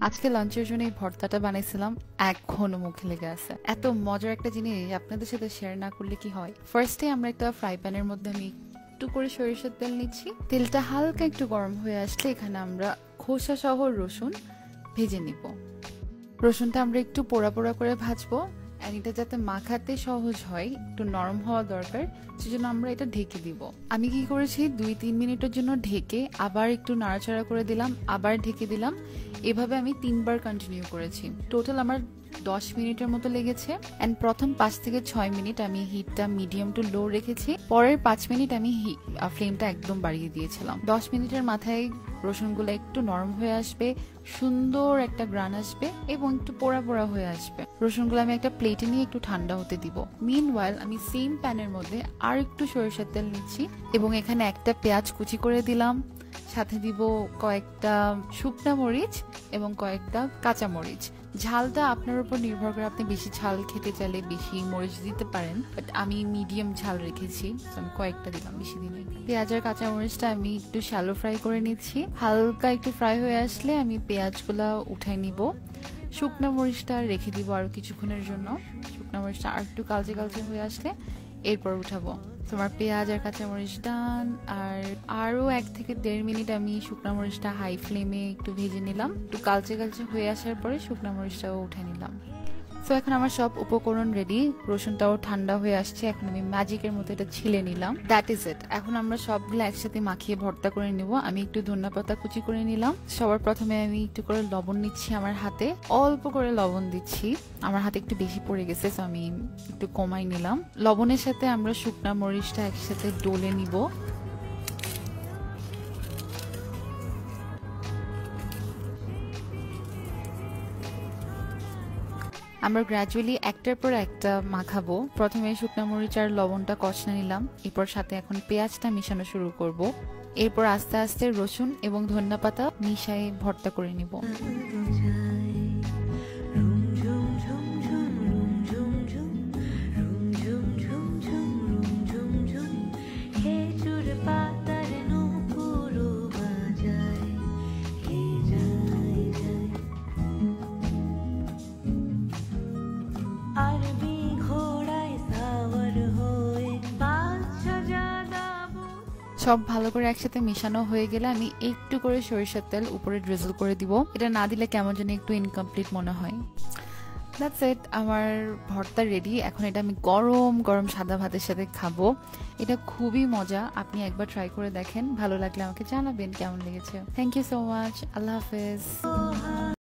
আজকে লাঞ্চের জন্য এই ভর্তাটা বানাইছিলাম, এখনো মুখে লেগে আছে। এত মজার একটা জিনিস আপনাদের সাথে শেয়ার না করলে কি হয়। ফার্স্টে আমরা একটা ফ্রাই প্যানের মধ্যে আমি একটু করে সরিষার তেল নিচ্ছি। তেলটা হালকা একটু গরম হয়ে আসলে এখানে আমরা খোসা সহ রসুন ভেজে নিব। রসুনটা আমরা একটু পোড়া পোড়া করে ভাজবো। আর এটা যাতে মাখাতে সহজ হয়, একটু নরম হওয়া দরকার, সেজন্য আমরা এটা ঢেকে দিব। আমি কি করেছি, 2-3 মিনিটের জন্য ঢেকে আবার একটু নাড়াচাড়া করে দিলাম, আবার ঢেকে দিলাম। এভাবে আমি 3 বার কন্টিনিউ করেছি। টোটাল আমার 10 মিনিটের মতো লেগেছে। অ্যান্ড প্রথম 5 থেকে 6 মিনিট আমি হিটটা মিডিয়াম টু লো রেখেছি। পরের 5 মিনিট আমি ফ্লেমটা একদম বাড়িয়ে দিয়েছিলাম। 10 মিনিটের মাথায় রসুনগুলো একটু নরম হয়ে আসবে, সুন্দর একটা গ্রান আসবে এবং একটু পোড়া পোড়া হয়ে আসবে। রসুনগুলো আমি একটা প্লেটে নিয়ে একটু ঠান্ডা হতে দিব। মিনওয়াইল আমি সেম প্যানের মধ্যে আর একটু সরিষার তেল নিচ্ছি এবং এখানে একটা পেঁয়াজ কুচি করে দিলাম, সাথে দিব কয়েকটা শুকনা মরিচ এবং কয়েকটা কাঁচা মরিচ। ঝালটা আপনার উপর নির্ভর করে, আপনি বেশি ঝাল খেতে চাইলে বেশি মরিচ দিতে পারেন, বাট আমি মিডিয়াম ঝাল রেখেছি, আমি কয়েকটা দিলাম, বেশি দিনে। পেঁয়াজ আর কাঁচা মরিচটা আমি একটু শ্যালো ফ্রাই করে নিচ্ছি। হালকা একটু ফ্রাই হয়ে আসলে আমি পেঁয়াজগুলা উঠাই নিব। শুকনো মরিচটা রেখে দিব আরো কিছুক্ষণের জন্য। শুকনো মরিচটা আর একটু কালচে কালচে হয়ে আসলে এরপর উঠাবো। তোমার পেঁয়াজ আর কাঁচামরিচ ডান। আর আরো 1 থেকে 1.5 মিনিট আমি শুকনো মরিচটা হাই ফ্লেমে একটু ভেজে নিলাম। একটু কালচে কালচে হয়ে আসার পরে শুকনো মরিচটাও উঠে নিলাম। তো এখন আমার সব উপকরণ রেডি। রসুনটাও ঠান্ডা হয়ে আসছে, এখন আমি ম্যাজিকের মতো এটা ছিলে নিলাম। That is it. এখন আমরা সবগুলো একসাথে মাখিয়ে ভর্তা করে নিব। আমি একটু ধনিয়াপাতা কুচি করে নিলাম। সবার প্রথমে আমি একটু করে লবণ নিচ্ছি আমার হাতে, অল্প করে লবণ দিচ্ছি। আমার হাতে একটু বেশি পড়ে গেছে, তো আমি একটু কমাই নিলাম। লবণের সাথে আমরা শুকনা মরিচটা একসাথে ডলে নিব। আমরা গ্র্যাজুয়ালি একটার পর একটা মাখাবো। প্রথমে শুকনা মরিচ আর লবণটা কষলে নিলাম, এরপর সাথে এখন পেঁয়াজটা মিশানো শুরু করব। এরপর আস্তে আস্তে রসুন এবং ধনিয়াপাতা মিশিয়ে ভর্তা করে নিব। সব ভালো করে একসাথে মেশানো হয়ে গেলে আমি একটু করে সরিষার তেল উপরে ড্রিজল করে দিব। এটা না দিলে কেমন যেন একটু ইনকমপ্লিট মনে হয়। দ্যাটস ইট, আমার ভর্তা রেডি। এখন এটা আমি গরম গরম সাদা ভাতের সাথে খাবো। এটা খুবই মজা, আপনি একবার ট্রাই করে দেখেন। ভালো লাগলে আমাকে জানাবেন কেমন লেগেছে। Thank you so much. আল্লাহ হাফেজ।